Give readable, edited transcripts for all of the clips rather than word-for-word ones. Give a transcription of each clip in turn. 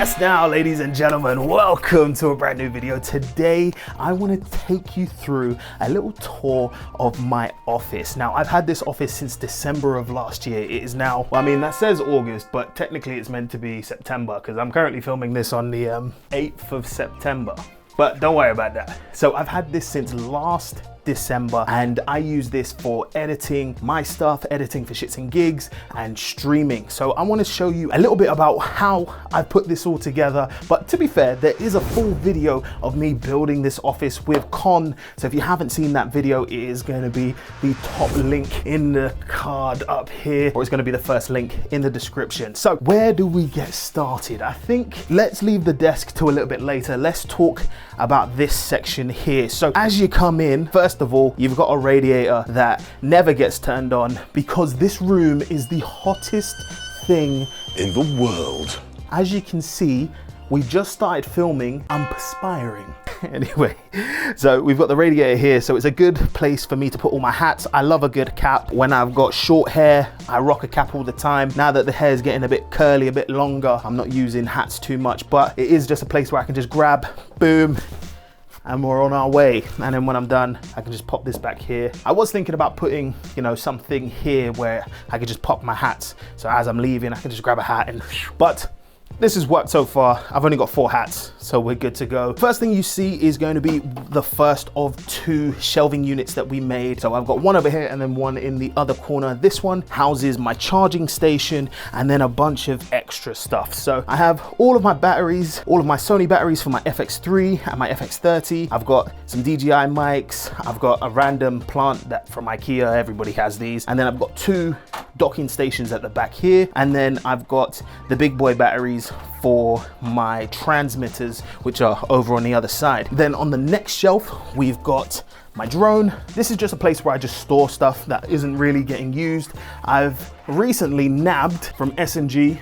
Yes, now, ladies and gentlemen, welcome to a brand new video. Today, I want to take you through a little tour of my office. Now, I've had this office since December of last year. It is now, well, I mean, that says August, but technically it's meant to be September because I'm currently filming this on the 8th of September. But don't worry about that. So I've had this since last December, and I use this for editing my stuff, editing for shits and gigs, and streaming. So I want to show you a little bit about how I put this all together. But to be fair, there is a full video of me building this office with Con. So if you haven't seen that video, it is going to be the top link in the card up here, or it's going to be the first link in the description. So where do we get started? I think let's leave the desk to a little bit later. Let's talk about this section here. So as you come in, first of all, you've got a radiator that never gets turned on because this room is the hottest thing in the world. As you can see, we just started filming. I'm perspiring. Anyway, so we've got the radiator here, so it's a good place for me to put all my hats. I love a good cap. When I've got short hair, I rock a cap all the time. Now that the hair is getting a bit curly, a bit longer, I'm not using hats too much, but it is just a place where I can just grab, boom, and we're on our way. And then when I'm done, I can just pop this back here. I was thinking about putting, you know, something here where I could just pop my hats. So as I'm leaving, I can just grab a hat and, but this has worked so far. I've only got 4 hats, so we're good to go. First thing you see is going to be the first of 2 shelving units that we made. So I've got one over here and then one in the other corner. This one houses my charging station and then a bunch of extra stuff. So I have all of my batteries, all of my Sony batteries for my FX3 and my FX30. I've got some DJI mics. I've got a random plant that from IKEA, everybody has these. And then I've got 2 docking stations at the back here. And then I've got the big boy batteries for my transmitters, which are over on the other side. Then on the next shelf, we've got my drone. This is just a place where I just store stuff that isn't really getting used. I've recently nabbed from S&G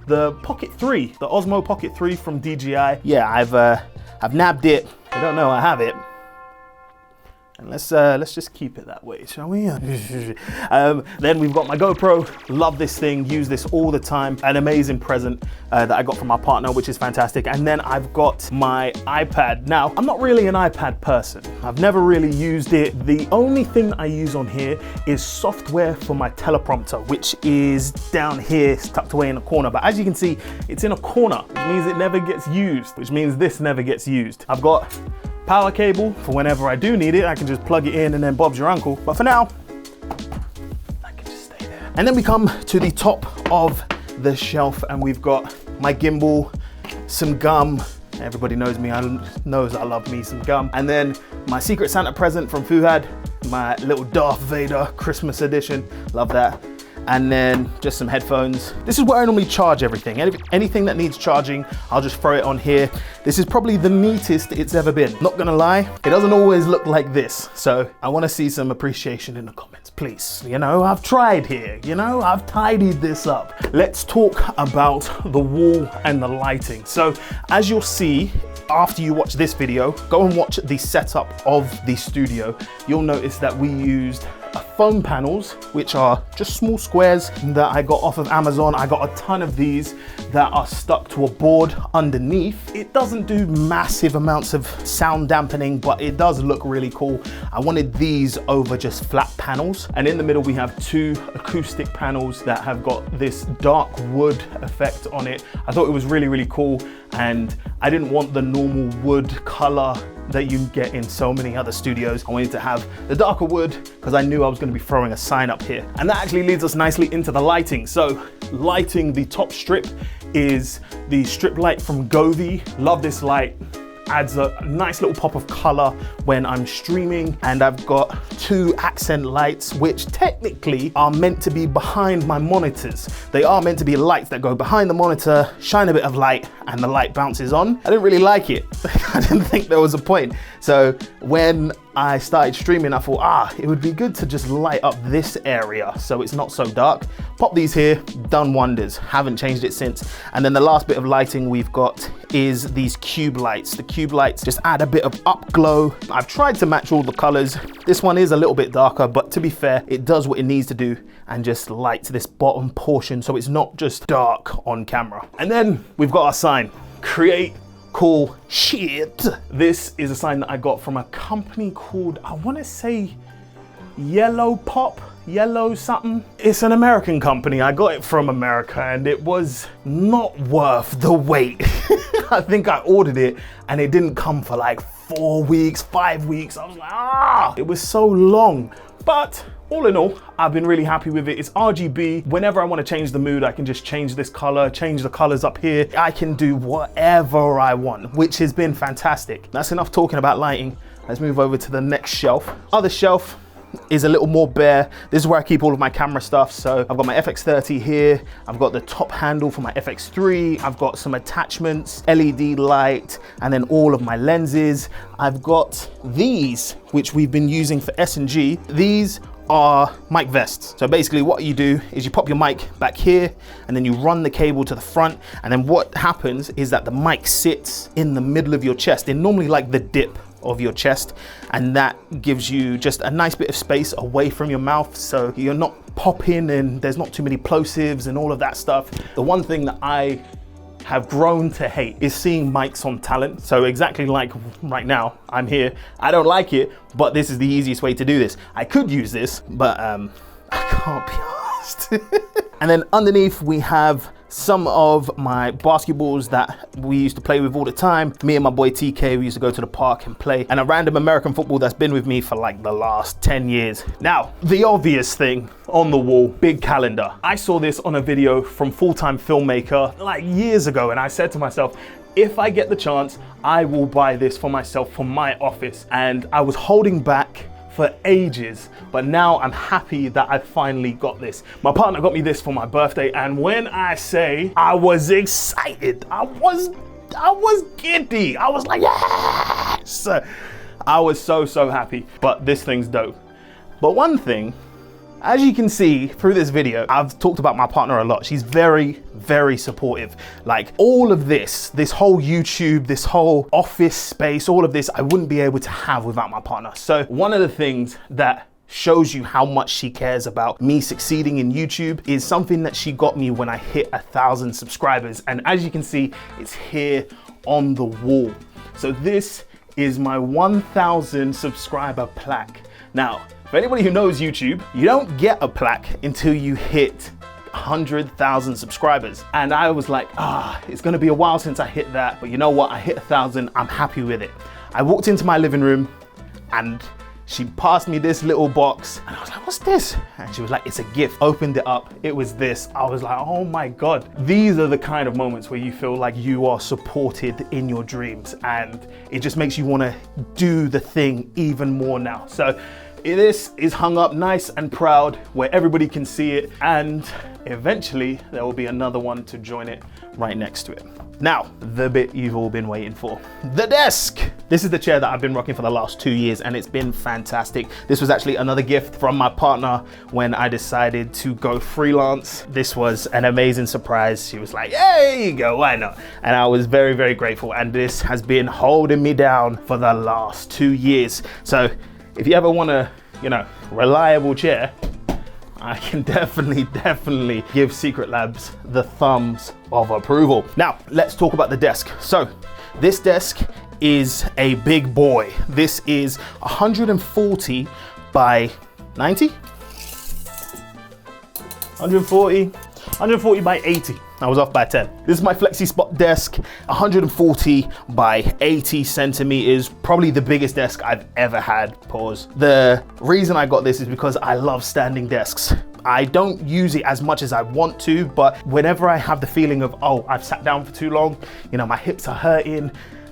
the Pocket 3, the Osmo Pocket 3 from DJI. Yeah, I've nabbed it. I don't know I have it. And let's just keep it that way, shall we? Then we've got my GoPro. Love this thing, use this all the time. An amazing present that I got from my partner, which is fantastic. And then I've got my iPad. Now, I'm not really an iPad person. I've never really used it. The only thing that I use on here is software for my teleprompter, which is down here, it's tucked away in a corner. But as you can see, it's in a corner, which means it never gets used, which means this never gets used. I've got power cable for whenever I do need it. I can just plug it in and then Bob's your uncle. But for now, I can just stay there. And then we come to the top of the shelf and we've got my gimbal, some gum. Everybody knows me, knows I love me some gum. And then my Secret Santa present from Fuhad, my little Darth Vader Christmas edition. Love that. And then just some headphones. This is where I normally charge everything. Anything that needs charging, I'll just throw it on here. This is probably the neatest it's ever been. Not gonna lie, it doesn't always look like this. So I wanna see some appreciation in the comments, please. You know, I've tried here, you know, I've tidied this up. Let's talk about the wall and the lighting. So as you'll see, after you watch this video, go and watch the setup of the studio. You'll notice that we used foam panels, which are just small squares that I got off of Amazon. I got a ton of these that are stuck to a board underneath. It doesn't do massive amounts of sound dampening, but it does look really cool. I wanted these over just flat panels. And in the middle, we have 2 acoustic panels that have got this dark wood effect on it. I thought it was really, really cool. And I didn't want the normal wood color that you get in so many other studios. I wanted to have the darker wood because I knew I was going to be throwing a sign up here. And that actually leads us nicely into the lighting. So lighting, the top strip is the strip light from Govee. Love this light. Adds a nice little pop of color when I'm streaming. And I've got 2 accent lights, which technically are meant to be behind my monitors. They are meant to be lights that go behind the monitor, shine a bit of light, and the light bounces on. I didn't really like it. I didn't think there was a point. So when I started streaming, I thought, it would be good to just light up this area so it's not so dark. Pop these here, done wonders. Haven't changed it since. And then the last bit of lighting we've got is these cube lights. The cube lights just add a bit of up glow. I've tried to match all the colors. This one is a little bit darker, but to be fair, it does what it needs to do and just lights this bottom portion so it's not just dark on camera. And then we've got our sign, create cool shit. This is a sign that I got from a company called, I want to say Yellow something. It's an American company. I got it from America and it was not worth the wait. I think I ordered it and it didn't come for like 4 weeks, 5 weeks. I was like, it was so long. But all in all, I've been really happy with it. It's RGB. Whenever I want to change the mood, I can just change this color, change the colors up here. I can do whatever I want, which has been fantastic. That's enough talking about lighting. Let's move over to the next shelf. Other shelf is a little more bare. This is where I keep all of my camera stuff. So I've got my FX30 here. I've got the top handle for my FX3. I've got some attachments, LED light, and then all of my lenses. I've got these, which we've been using for S&G. These are mic vests. So basically what you do is you pop your mic back here and then you run the cable to the front, and then what happens is that the mic sits in the middle of your chest, in normally like the dip of your chest, and that gives you just a nice bit of space away from your mouth so you're not popping and there's not too many plosives and all of that stuff. The one thing that I have grown to hate is seeing mics on talent. So exactly like right now, I'm here. I don't like it, but this is the easiest way to do this. I could use this, but I can't be arsed. And then underneath we have some of my basketballs that we used to play with all the time. Me and my boy TK, we used to go to the park and play, and a random American football that's been with me for like the last 10 years. Now, the obvious thing on the wall, big calendar. I saw this on a video from Full-Time Filmmaker like years ago, and I said to myself, if I get the chance, I will buy this for myself for my office. And I was holding back for ages, but now I'm happy that I finally got this. My partner got me this for my birthday, and when I say I was excited, I was giddy. I was like, yes! I was so happy, but this thing's dope. But one thing, as you can see through this video, I've talked about my partner a lot. She's very supportive. Like all of this whole YouTube, this whole office space, all of this, I wouldn't be able to have without my partner. So one of the things that shows you how much she cares about me succeeding in YouTube is something that she got me when I hit 1,000 subscribers. And as you can see, it's here on the wall. So this is my 1,000 subscriber plaque. Now, for anybody who knows YouTube, you don't get a plaque until you hit 100,000 subscribers. And I was like, it's gonna be a while since I hit that, but you know what? I hit 1,000, I'm happy with it. I walked into my living room and she passed me this little box and I was like, what's this? And she was like, it's a gift. Opened it up, it was this. I was like, oh my God. These are the kind of moments where you feel like you are supported in your dreams, and it just makes you wanna do the thing even more now. So this is hung up nice and proud where everybody can see it, and eventually there will be another one to join it right next to it. Now, the bit you've all been waiting for, the desk. This is the chair that I've been rocking for the last 2 years, and it's been fantastic. This was actually another gift from my partner when I decided to go freelance. This was an amazing surprise. She was like, hey, here you go, why not? And I was very grateful, and this has been holding me down for the last 2 years. So if you ever want a, reliable chair, I can definitely give Secret Labs the thumbs of approval. Now, let's talk about the desk. So this desk is a big boy. This is 140 by 90? 140 by 80. I was off by 10. This is my Flexi Spot desk, 140 by 80 centimeters, probably the biggest desk I've ever had, pause. The reason I got this is because I love standing desks. I don't use it as much as I want to, but whenever I have the feeling of, I've sat down for too long, my hips are hurting,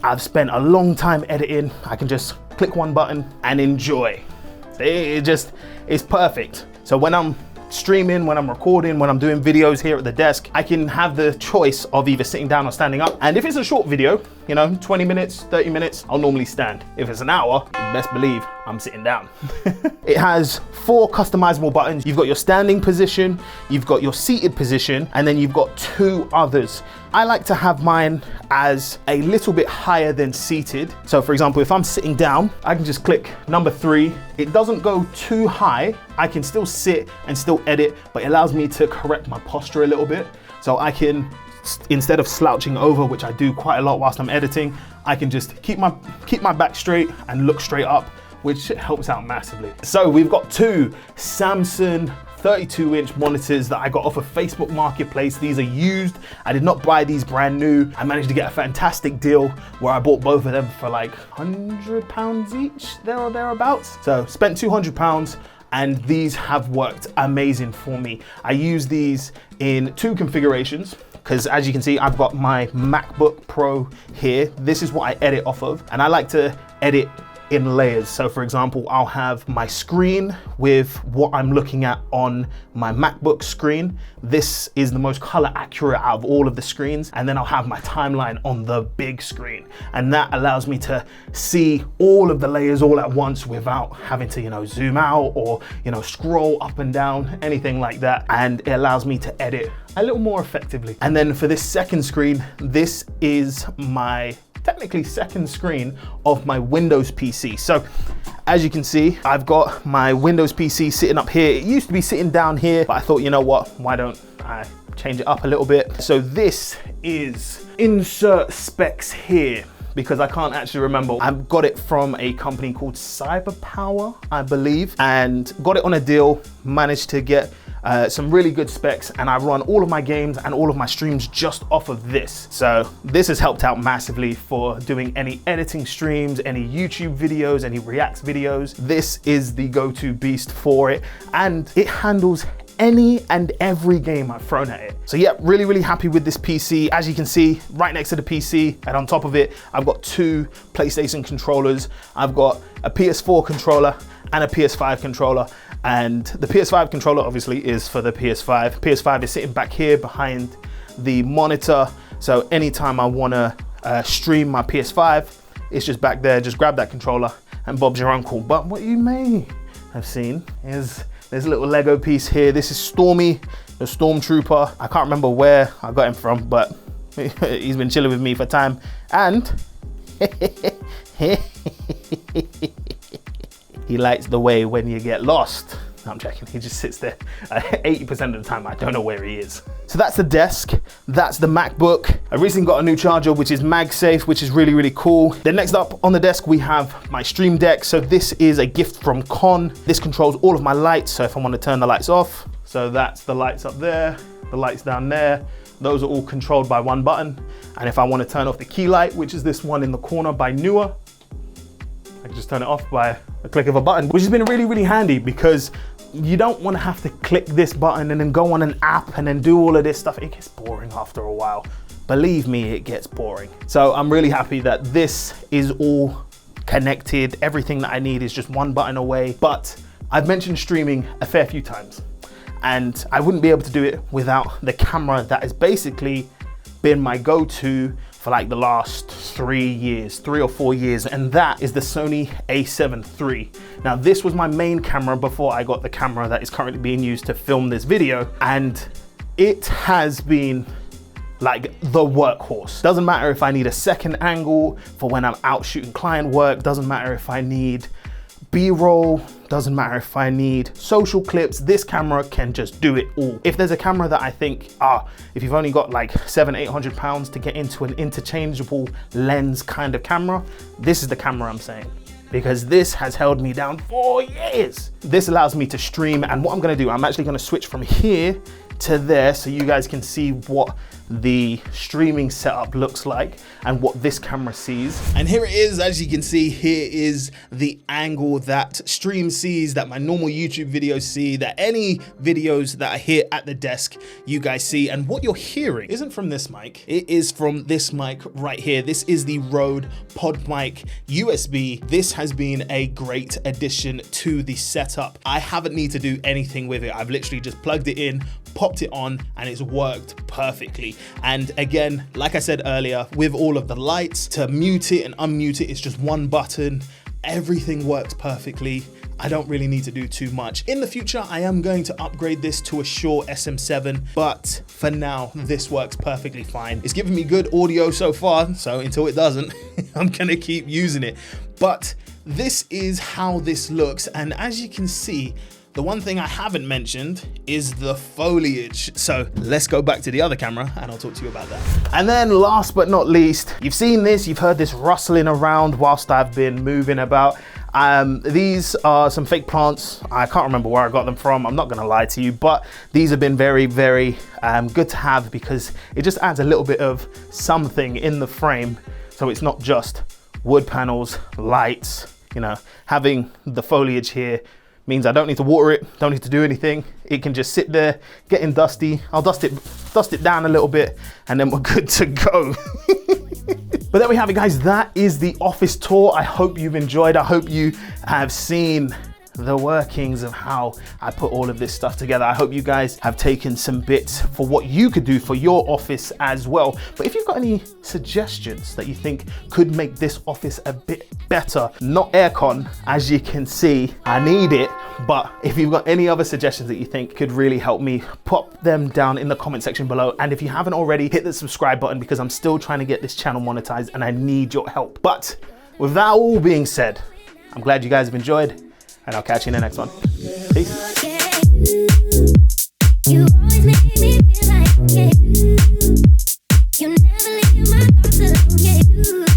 I've spent a long time editing, I can just click one button and enjoy. It's perfect. So when I'm streaming, when I'm recording, when I'm doing videos here at the desk, I can have the choice of either sitting down or standing up. And if it's a short video, you know, 20 minutes, 30 minutes, I'll normally stand. If it's an hour, you best believe I'm sitting down. It has 4 customizable buttons. You've got your standing position, you've got your seated position, and then you've got 2 others. I like to have mine as a little bit higher than seated. So for example, if I'm sitting down, I can just click number 3. It doesn't go too high. I can still sit and still edit, but it allows me to correct my posture a little bit. So I can, instead of slouching over, which I do quite a lot whilst I'm editing, I can just keep my back straight and look straight up, which helps out massively. So we've got 2 Samsung 32-inch monitors that I got off of Facebook Marketplace. These are used. I did not buy these brand new. I managed to get a fantastic deal where I bought both of them for like £100 each, there or thereabouts. So spent £200, and these have worked amazing for me. I use these in 2 configurations, because as you can see, I've got my MacBook Pro here. This is what I edit off of, and I like to edit in layers. So for example, I'll have my screen with what I'm looking at on my MacBook screen. This is the most color accurate out of all of the screens. And then I'll have my timeline on the big screen. And that allows me to see all of the layers all at once without having to, you know, zoom out or, you know, scroll up and down, anything like that. And it allows me to edit a little more effectively. And then for this second screen, this is my technically second screen of my Windows PC. So as you can see, I've got my Windows PC sitting up here. It used to be sitting down here, but I thought, you know what, why don't I change it up a little bit? So this is insert specs here, because I can't actually remember. I've got it from a company called CyberPower, I believe, and got it on a deal, managed to get some really good specs, and I run all of my games and all of my streams just off of this. So this has helped out massively for doing any editing streams, any YouTube videos, any Reacts videos. This is the go-to beast for it, and it handles any and every game I've thrown at it. So yeah, really, really happy with this PC. As you can see, right next to the PC and on top of it, I've got 2 PlayStation controllers. I've got a PS4 controller and a PS5 controller. And the PS5 controller obviously is for the PS5. PS5 is sitting back here behind the monitor. So anytime I wanna stream my PS5, it's just back there, just grab that controller and Bob's your uncle. But what you may have seen is there's a little Lego piece here. This is Stormy, the Stormtrooper. I can't remember where I got him from, but he's been chilling with me for time. And he lights the way when you get lost. No, I'm checking, he just sits there. 80% of the time, I don't know where he is. So that's the desk, that's the MacBook. I recently got a new charger, which is MagSafe, which is really, really cool. Then next up on the desk, we have my Stream Deck. So this is a gift from Con. This controls all of my lights. So if I want to turn the lights off, so that's the lights up there, the lights down there. Those are all controlled by one button. And if I want to turn off the key light, which is this one in the corner by Newer, I can just turn it off by a click of a button, which has been really, really handy because you don't want to have to click this button and then go on an app and then do all of this stuff. It gets boring after a while. Believe me, it gets boring. So I'm really happy that this is all connected. Everything that I need is just one button away. But I've mentioned streaming a fair few times, and I wouldn't be able to do it without the camera that has basically been my go-to for like the last 3 or 4 years, and that is the Sony a7 III. Now this was my main camera before I got the camera that is currently being used to film this video, and it has been like the workhorse. Doesn't matter if I need a second angle for when I'm out shooting client work, doesn't matter if I need B-roll, doesn't matter if I need social clips, this camera can just do it all. If there's a camera that I think, if you've only got like £700-800 to get into an interchangeable lens kind of camera, this is the camera I'm saying, because this has held me down for years. This allows me to stream, and what I'm gonna do, I'm actually gonna switch from here to there so you guys can see what the streaming setup looks like and what this camera sees. And here it is, as you can see, here is the angle that Stream sees, that my normal YouTube videos see, that any videos that are here at the desk you guys see. And what you're hearing isn't from this mic, it is from this mic right here. This is the Rode PodMic USB. This has been a great addition to the setup. I haven't need to do anything with it. I've literally just plugged it in, popped it on and it's worked perfectly. And again, like I said earlier, with all of the lights, to mute it and unmute it, it's just one button. Everything works perfectly. I don't really need to do too much. In the future, I am going to upgrade this to a Shure SM7, but for now, this works perfectly fine. It's giving me good audio so far, so until it doesn't, I'm gonna keep using it. But this is how this looks, and as you can see, the one thing I haven't mentioned is the foliage. So let's go back to the other camera and I'll talk to you about that. And then last but not least, you've seen this, you've heard this rustling around whilst I've been moving about. These are some fake plants. I can't remember where I got them from. I'm not gonna lie to you, but these have been very, very good to have because it just adds a little bit of something in the frame. So it's not just wood panels, lights, you know, having the foliage here means I don't need to water it, don't need to do anything. It can just sit there, getting dusty. I'll dust it down a little bit and then we're good to go. But there we have it, guys. That is the office tour. I hope you've enjoyed. I hope you have seen the workings of how I put all of this stuff together. I hope you guys have taken some bits for what you could do for your office as well. But if you've got any suggestions that you think could make this office a bit better, not aircon, as you can see, I need it. But if you've got any other suggestions that you think could really help me, pop them down in the comment section below. And if you haven't already, hit the subscribe button because I'm still trying to get this channel monetized and I need your help. But with that all being said, I'm glad you guys have enjoyed, and I'll catch you in the next one. Peace. You always make me feel like, you never leave my thoughts alone,